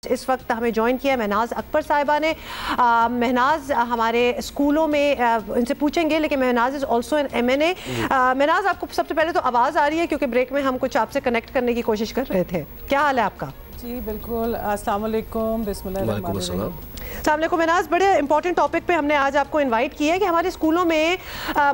اس وقت ہمیں جوائن کیا ہے مہناز اکبر صاحبہ نے. مہناز ہمارے اسکولوں میں ان سے پوچھیں گے, لیکن Mahnaz is also an MNA. Mahnaz, آپ کو سب سے پہلے تو آواز آ رہی ہے کیونکہ بریک میں ہم کچھ آپ سے کنیکٹ کرنے کی کوشش کر رہے تھے. کیا حال ہے آپ کا؟ جی بالکل. السلام علیکم. بسم اللہ الرحمن الرحیم. السلام علیکم مہناز. بڑے امپورٹنٹ ٹاپک پہ ہم نے آج آپ کو انوائٹ کیا ہے کہ ہمارے اسکولوں میں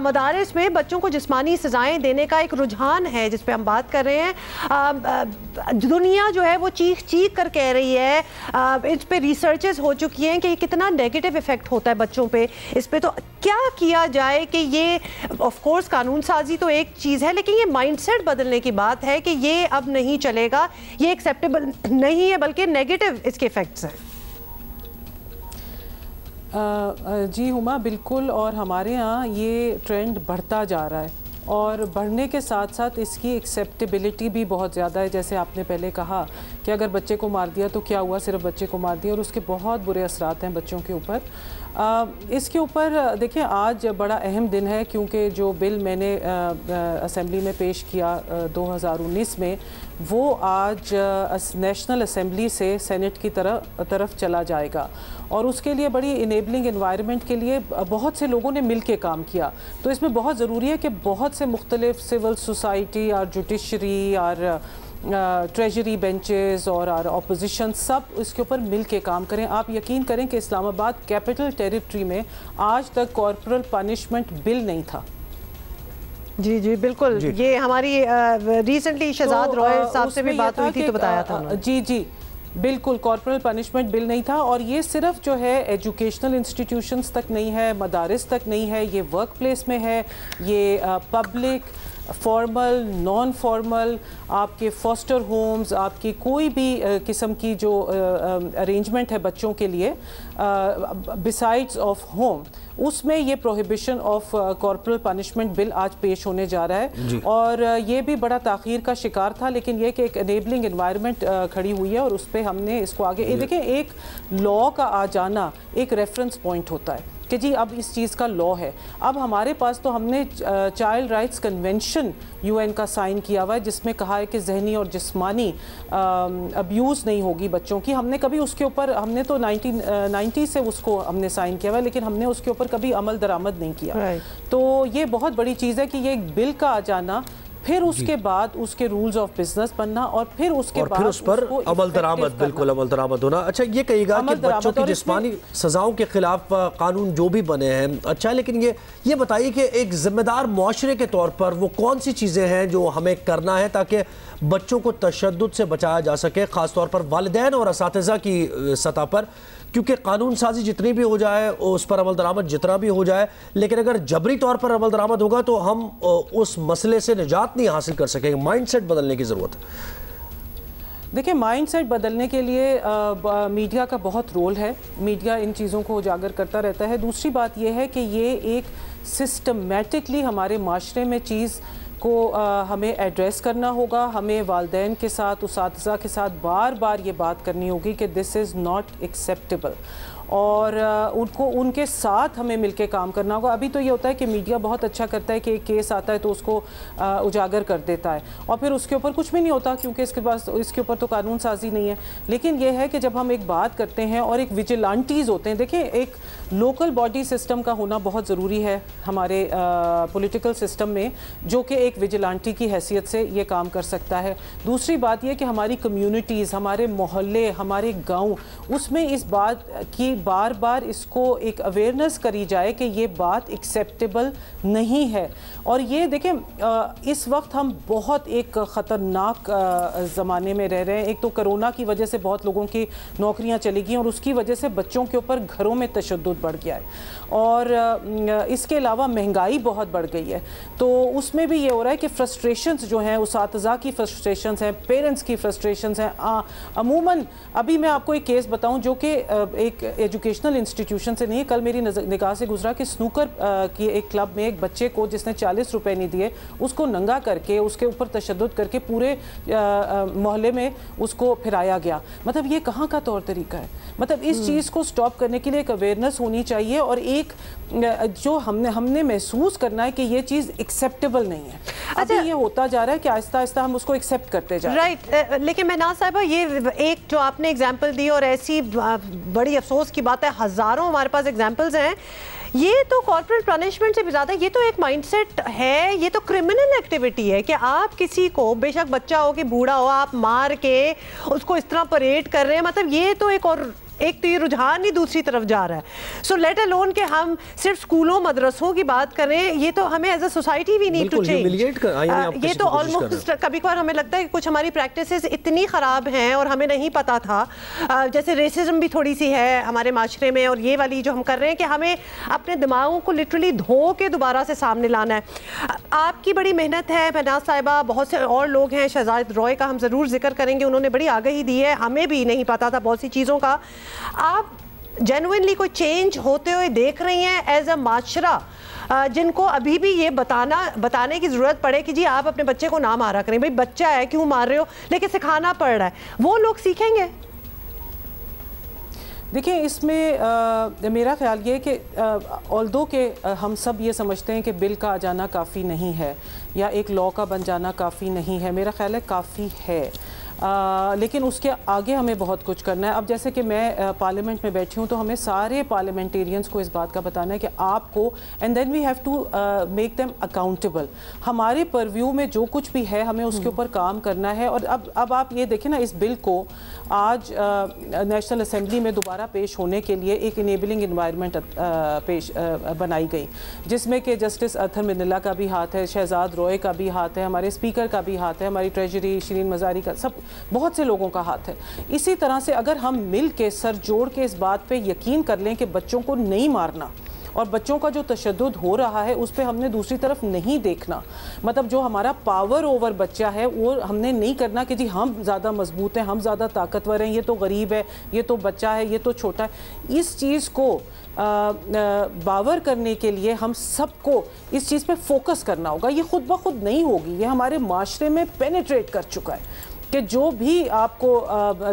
مدارس میں بچوں کو جسمانی سزائیں دینے کا ایک رجحان ہے جس پہ ہم بات کر رہے ہیں. دنیا جو ہے وہ چیخ چیخ کر کہہ رہی ہے, اس پہ ریسرچز ہو چکی ہیں کہ یہ کتنا نیگیٹو ایفیکٹ ہوتا ہے بچوں پہ. اس پہ تو کیا کیا جائے کہ یہ آف کورس قانون سازی تو ایک چیز ہے, لیکن یہ مائنڈ سیٹ بدلنے کی بات ہے کہ یہ اب نہیں چلے گا, یہ ایکسیپٹیبل نہیں ہے بلکہ نیگیٹو اس کے ایفیکٹس ہیں. جی ہما بالکل, اور ہمارے ہاں یہ ٹرینڈ بڑھتا جا رہا ہے اور بڑھنے کے ساتھ ساتھ اس کی ایکسیپٹیبلٹی بھی بہت زیادہ ہے. جیسے آپ نے پہلے کہا کہ اگر بچے کو مار دیا تو کیا ہوا, صرف بچے کو مار دیا, اور اس کے بہت برے اثرات ہیں بچوں کے اوپر. اس کے اوپر دیکھیں آج بڑا اہم دن ہے کیونکہ جو بل میں نے اسمبلی میں پیش کیا 2019 میں, وہ آج نیشنل اسمبلی سے سینٹ کی طرف چلا جائے گا, اور اس کے لیے بڑی انیبلنگ انوائرمنٹ کے لیے بہت سے لوگوں نے مل کے کام کیا. تو اس میں بہت ضروری ہے کہ بہت سے مختلف سول سوسائٹی اور جوڈیشری اور ٹریجری بینچز اور اپوزیشن سب اس کے اوپر مل کے کام کریں. آپ یقین کریں کہ اسلام آباد کیپٹل ٹیریٹری میں آج تک کارپورل پنشمنٹ بل نہیں تھا. جی جی بالکل, یہ ہماری ریسنٹلی شہزاد روئے صاحب سے بھی بات ہوئی تھی تو بتایا تھا. جی جی بالکل, کارپورل پنشمنٹ بل نہیں تھا, اور یہ صرف جو ہے ایجوکیشنل انسٹیٹیوشنز تک نہیں ہے, مدارس تک نہیں ہے, یہ ورک پلیس میں ہے, یہ پبلک فارمل نان فارمل آپ کے فاسٹر ہومز, آپ کی کوئی بھی قسم کی جو ارینجمنٹ ہے بچوں کے لیے بسائڈز آف ہوم, اس میں یہ پروہیبیشن آف کارپورل پنشمنٹ بل آج پیش ہونے جا رہا ہے. اور یہ بھی بڑا تاخیر کا شکار تھا, لیکن یہ کہ ایک انیبلنگ انوائرمنٹ کھڑی ہوئی ہے, اور اس پہ ہم نے اس کو آگے دیکھیں. ایک لاء کا آ جانا ایک ریفرنس پوائنٹ ہوتا ہے کہ جی اب اس چیز کا لاء ہے. اب ہمارے پاس تو ہم نے چائلڈ رائٹس کنونشن UN کا سائن کیا ہوا ہے جس میں کہا ہے کہ ذہنی اور جسمانی ابیوز نہیں ہوگی بچوں کی. ہم نے کبھی اس کے اوپر, ہم نے تو 1990 سے اس کو ہم نے سائن کیا ہوا ہے, لیکن ہم نے اس کے اوپر کبھی عمل درآمد نہیں کیا. تو یہ بہت بڑی چیز ہے کہ یہ ایک بل کا آ جانا, پھر اس کے بعد اس کے رولز آف بزنس بننا, اور پھر اس کے بعد اس پر عمل درآمد, بالکل عمل درآمد ہونا. اچھا یہ کہیے گا کہ بچوں کی جسمانی سزاؤں کے خلاف قانون جو بھی بنے ہیں, اچھا لیکن یہ بتائیے کہ ایک ذمہ دار معاشرے کے طور پر وہ کون سی چیزیں ہیں جو ہمیں کرنا ہے تاکہ بچوں کو تشدد سے بچایا جا سکے, خاص طور پر والدین اور اساتذہ کی سطح پر, کیونکہ قانون سازی جتنی بھی ہو جائے, اس پر عمل درآمد جتنا بھی ہو جائے, لیکن اگر جبری طور پر عمل درآمد ہوگا تو ہم اس مسئلے سے نجات نہیں حاصل کر سکیں گے. مائنڈ سیٹ بدلنے کی ضرورت ہے. دیکھیں مائنڈ سیٹ بدلنے کے لیے میڈیا کا بہت رول ہے, میڈیا ان چیزوں کو اجاگر کرتا رہتا ہے. دوسری بات یہ ہے کہ یہ ایک سسٹمیٹکلی ہمارے معاشرے میں چیز کو ہمیں ایڈریس کرنا ہوگا. ہمیں والدین کے ساتھ, اساتذہ کے ساتھ بار بار یہ بات کرنی ہوگی کہ دس از ناٹ ایکسیپٹیبل, اور ان کے ساتھ ہمیں مل کے کام کرنا ہوگا. ابھی تو یہ ہوتا ہے کہ میڈیا بہت اچھا کرتا ہے کہ ایک کیس آتا ہے تو اس کو اجاگر کر دیتا ہے, اور پھر اس کے اوپر کچھ بھی نہیں ہوتا کیونکہ اس کے اوپر تو قانون سازی نہیں ہے. لیکن یہ ہے کہ جب ہم ایک بات کرتے ہیں اور ایک ویجیلانٹیز ہوتے ہیں, دیکھیں ایک لوکل باڈی سسٹم کا ہونا بہت ضروری ہے ہمارے پولیٹیکل سسٹم میں, جو کہ ایک ویجیلانٹی کی حیثیت سے یہ کام کر سکتا ہے. دوسری بات یہ کہ ہماری کمیونٹیز, ہمارے محلے, ہمارے گاؤں, اس میں اس بات کی بار بار اس کو ایک اویئرنیس کری جائے کہ یہ بات ایکسیپٹیبل نہیں ہے. اور یہ دیکھیں اس وقت ہم بہت ایک خطرناک زمانے میں رہ رہے ہیں. ایک تو کرونا کی وجہ سے بہت لوگوں کی نوکریاں چلی گئیں, اور اس کی وجہ سے بچوں کے اوپر گھروں میں تشدد بڑھ گیا ہے, اور اس کے علاوہ مہنگائی بہت بڑھ گئی ہے. تو اس میں بھی یہ ہو رہا ہے کہ فرسٹریشنز جو ہیں, اساتذہ کی فرسٹریشنز ہیں, پیرنٹس کی فرسٹریشنز ہیں. عموماً ابھی میں آپ کو ایک کیس بتاؤں جو کہ ایک ایجوکیشنل انسٹیٹیوشن سے نہیں ہے. کل میری نگاہ سے گزرا کہ سنوکر کی ایک کلب میں ایک بچے کو جس نے 40 روپے نہیں دیے اس کو ننگا کر کے اس کے اوپر تشدد کر کے پورے محلے میں اس کو پھرایا گیا. مطلب یہ کہاں کا طور طریقہ ہے؟ مطلب اس چیز کو سٹاپ کرنے کے لیے ایک اویئرنیس ہونی چاہیے اور ایک جو ہم نے محسوس کرنا ہے کہ یہ چیز ایکسیپٹیبل نہیں ہے. ابھی یہ ہوتا جا رہا ہے کہ آہستہ آہستہ ہم اس کو ایکسیپٹ کرتے جا رہے ہیں. رائٹ. لیکن مہناز صاحبہ یہ ایک جو آپ نے ایگزامپل دی اور ایسی بڑی افسوس کی بات ہے ہزاروں ہمارے پاس ایگزامپلز ہیں. یہ تو کارپوریٹ پنشمنٹ سے بھی زیادہ یہ تو ایک مائنڈ سیٹ ہے, یہ تو کرمنل ایکٹیویٹی ہے کہ آپ کسی کو بے شک بچہ ہو کہ بوڑھا ہو آپ مار کے اس کو اس طرح پریڈ کر رہے ہیں. مطلب یہ تو ایک تو یہ رجحان ہی دوسری طرف جا رہا ہے. سو لیٹ الون کہ ہم صرف اسکولوں مدرسوں کی بات کریں, یہ تو ہمیں as a society we need to change. یہ تو آلموسٹ کبھی کبھار ہمیں لگتا ہے کہ کچھ ہماری پریکٹسز اتنی خراب ہیں اور ہمیں نہیں پتا تھا. جیسے ریسزم بھی تھوڑی سی ہے ہمارے معاشرے میں, اور یہ والی جو ہم کر رہے ہیں کہ ہمیں اپنے دماغوں کو لٹرلی دھو کے دوبارہ سے سامنے لانا ہے. آپ کی بڑی محنت ہے مہناز صاحبہ, بہت سے اور لوگ ہیں, شہزاد روئے کا ہم ضرور ذکر کریں گے, انہوں نے بڑی آگہی دی ہے, ہمیں بھی نہیں پتا تھا بہت سی چیزوں کا. آپ جینوئنلی کوئی چینج ہوتے ہوئے دیکھ رہی ہیں ایز اے معاشرہ جن کو ابھی بھی یہ بتانے کی ضرورت پڑے کہ جی آپ اپنے بچے کو نہ مارا کریں, بھائی بچہ ہے کیوں مار رہے ہو, لیکن سکھانا پڑ رہا ہے, وہ لوگ سیکھیں گے؟ دیکھیں اس میں میرا خیال یہ ہے کہ although کہ ہم سب یہ سمجھتے ہیں کہ بل کا آ جانا کافی نہیں ہے یا ایک لاء کا بن جانا کافی نہیں ہے, میرا خیال ہے کافی ہے, لیکن اس کے آگے ہمیں بہت کچھ کرنا ہے. اب جیسے کہ میں پارلیمنٹ میں بیٹھی ہوں تو ہمیں سارے پارلیمنٹیرینز کو اس بات کا بتانا ہے کہ آپ کو and then we have to make them accountable. ہمارے پرویو میں جو کچھ بھی ہے ہمیں اس کے اوپر کام کرنا ہے. اور اب آپ یہ دیکھیں نا, اس بل کو آج نیشنل اسمبلی میں دوبارہ پیش ہونے کے لیے ایک انیبلنگ انوائرمنٹ بنائی گئی, جس میں کہ جسٹس ارتھر منیلا کا بھی ہاتھ ہے, شہزاد روئے کا بھی ہاتھ ہے, ہمارے اسپیکر کا بھی ہاتھ ہے, ہماری ٹریجری شرین مزاری کا, سب بہت سے لوگوں کا ہاتھ ہے. اسی طرح سے اگر ہم مل کے سر جوڑ کے اس بات پہ یقین کر لیں کہ بچوں کو نہیں مارنا اور بچوں کا جو تشدد ہو رہا ہے اس پہ ہم نے دوسری طرف نہیں دیکھنا, مطلب جو ہمارا پاور اوور بچہ ہے وہ ہم نے نہیں کرنا کہ جی ہم زیادہ مضبوط ہیں, ہم زیادہ طاقتور ہیں, یہ تو غریب ہے, یہ تو بچہ ہے, یہ تو چھوٹا ہے. اس چیز کو باور کرنے کے لیے ہم سب کو اس چیز پہ فوکس کرنا ہوگا. یہ خود بخود نہیں ہوگی, یہ ہمارے معاشرے میں پینیٹریٹ کر چکا ہے کہ جو بھی آپ کو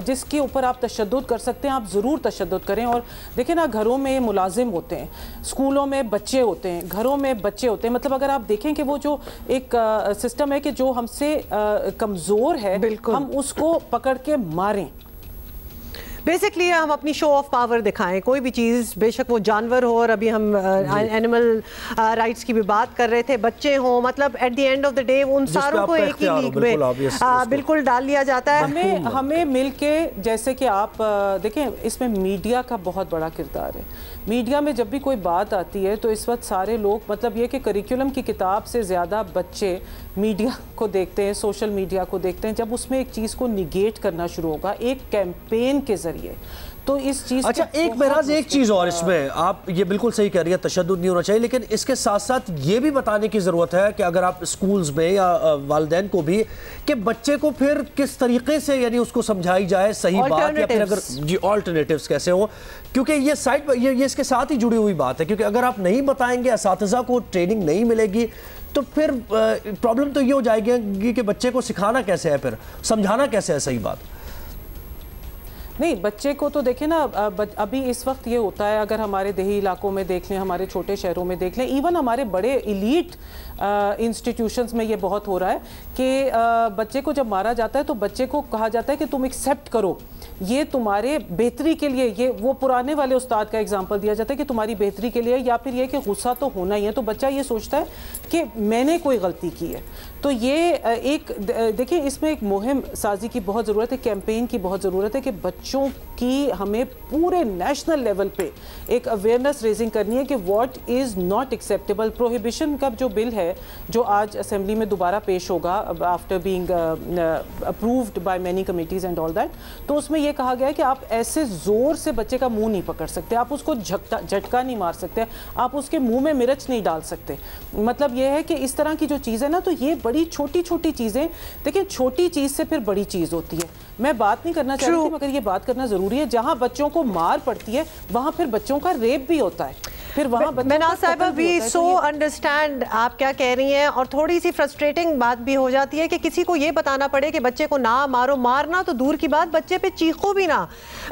جس کے اوپر آپ تشدد کر سکتے ہیں آپ ضرور تشدد کریں. اور دیکھیں نا, گھروں میں ملازم ہوتے ہیں, اسکولوں میں بچے ہوتے ہیں, گھروں میں بچے ہوتے ہیں, مطلب اگر آپ دیکھیں کہ وہ جو ایک سسٹم ہے کہ جو ہم سے کمزور ہے ہم اس کو پکڑ کے ماریں. بیسکلی ہم اپنی شو آف پاور دکھائیں, کوئی بھی چیز, بے شک وہ جانور ہو, اور ابھی ہم اینیمل رائٹس کی بھی بات کر رہے تھے, بچے ہوں, مطلب at the end of the day ان ساروں کو ایک ہی لیگ میں بالکل ڈال لیا جاتا ہے. ہمیں مل کے, جیسے کہ آپ دیکھیں اس میں میڈیا کا بہت بڑا کردار ہے. میڈیا میں جب بھی کوئی بات آتی ہے تو اس وقت سارے لوگ, مطلب یہ کہ کریکولم کی کتاب سے زیادہ بچے میڈیا کو دیکھتے ہیں, سوشل میڈیا کو دیکھتے ہیں. جب اس میں ایک چیز کو نیگیٹ کرنا شروع ہوگا ایک کیمپین کے ذریعے, تو اس چیز اچھا ایک چیز اور اس میں آپ یہ بالکل صحیح کہہ رہی ہے, تشدد نہیں ہونا چاہیے, لیکن اس کے ساتھ ساتھ یہ بھی بتانے کی ضرورت ہے کہ اگر آپ اسکولز میں یا والدین کو بھی کہ بچے کو پھر کس طریقے سے یعنی اس کو سمجھائی جائے صحیح بات, یا پھر اگر جی آلٹرنیٹیوز کیسے ہوں, کیونکہ یہ سائٹ یہ اس کے ساتھ ہی جڑی ہوئی بات ہے. کیونکہ اگر آپ نہیں بتائیں گے, اساتذہ کو ٹریننگ نہیں ملے گی, تو پھر پرابلم تو یہ ہو جائے گی کہ بچے کو سکھانا کیسے ہے, پھر سمجھانا کیسے ہے صحیح بات. نہیں, بچے کو تو دیکھیں نا, ابھی اس وقت یہ ہوتا ہے, اگر ہمارے دیہی علاقوں میں دیکھ لیں, ہمارے چھوٹے شہروں میں دیکھ لیں, ایون ہمارے بڑے ایلیٹ انسٹیٹیوشنز میں یہ بہت ہو رہا ہے کہ بچے کو جب مارا جاتا ہے تو بچے کو کہا جاتا ہے کہ تم ایکسیپٹ کرو, یہ تمہارے بہتری کے لیے, یہ وہ پرانے والے استاد کا اگزامپل دیا جاتا ہے کہ تمہاری بہتری کے لیے, یا پھر یہ کہ غصہ تو ہونا ہی ہے. تو بچہ یہ سوچتا ہے کہ میں نے کوئی غلطی کی ہے. تو یہ ایک دیکھیں اس میں ایک مہم سازی کی بہت ضرورت ہے, کیمپین کی بہت ضرورت ہے کہ بچوں کی ہمیں پورے نیشنل لیول پہ ایک اویئرنیس ریزنگ کرنی ہے کہ what is not acceptable. Prohibition کا جو بل ہے جو آج اسمبلی میں دوبارہ پیش ہوگا after being approved by many committees and all that, تو اس میں یہ کہا گیا ہے کہ آپ ایسے زور سے بچے کا منہ نہیں پکڑ سکتے, آپ اس کو جھٹکا نہیں مار سکتے, آپ اس کے منہ میں مرچ نہیں ڈال سکتے. مطلب یہ ہے کہ اس طرح کی جو چیز ہے نا, تو یہ بڑی چھوٹی چھوٹی چیزیں, دیکھیں چھوٹی چیز سے پھر بڑی چیز ہوتی ہے. میں بات نہیں کرنا چاہ رہی تھی مگر یہ بات کرنا ضروری ہے جہاں بچوں کو مار پڑتی ہے وہاں پھر بچوں کا ریپ بھی ہوتا ہے پھر وہاں مناز صاحبہ وی سو انڈرسٹینڈ آپ کیا کہہ رہی ہیں اور تھوڑی سی فرسٹریٹنگ بات بھی ہو جاتی ہے کہ کسی کو یہ بتانا پڑے کہ بچے کو نہ مارو, مارنا تو دور کی بات بچے پہ چیخو بھی نہ,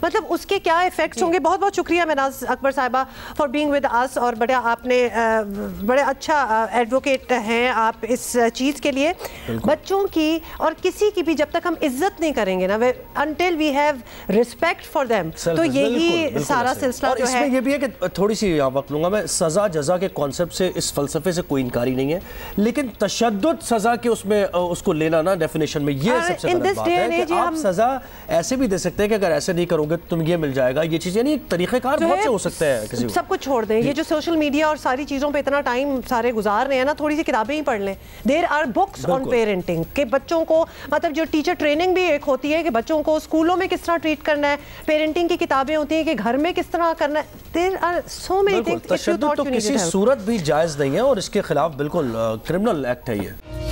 مطلب اس کے کیا ایفیکٹس ہوں گے. بہت بہت شکریہ مناز اکبر صاحبہ فار بینگ ود اس, اور بڑے آپ نے بڑے اچھا ایڈوکیٹ ہیں آپ اس چیز کے لیے. بچوں کی اور کسی کی بھی جب تک ہم عزت نہیں کریں گے نا, until we have respect for them, تو یہی سارا سلسلہ جو ہے. اس میں یہ بھی ہے کہ تھوڑی سی وقت لوں گا میں, سزا جزا کے کانسیپٹ سے اس فلسفے سے کوئی انکاری نہیں ہے, لیکن تشدد سزا کے اس میں اس کو لینا نا ڈیفینیشن میں یہ سب سے غلط بات ہے کہ آپ سزا ایسے بھی دے سکتے ہیں کہ اگر ایسے نہیں کرو گے تم یہ مل جائے گا, یہ چیز یعنی ایک طریقہ کار بہت سے ہو سکتے ہیں کسی کو. سب کچھ چھوڑ دیں, یہ جو سوشل میڈیا اور ساری چیزوں پہ اتنا ٹائم سارے گزار رہے ہیں نا, تھوڑی سی کتابیں ہی پڑھ لیں. There are books on parenting کہ بچوں کو مطلب جو ٹیچر ٹریننگ بھی ایک ہوتی ہے کہ بچوں کو اسکولوں میں کس طرح ٹریٹ کرنا ہے, پیرنٹنگ کی کتابیں ہوتی ہیں کہ گھر میں کس طرح کرنا ہے. There are so many things. تشدد تو کسی صورت بھی جائز نہیں ہے اور اس کے خلاف بالکل کرمنل ایکٹ ہے یہ.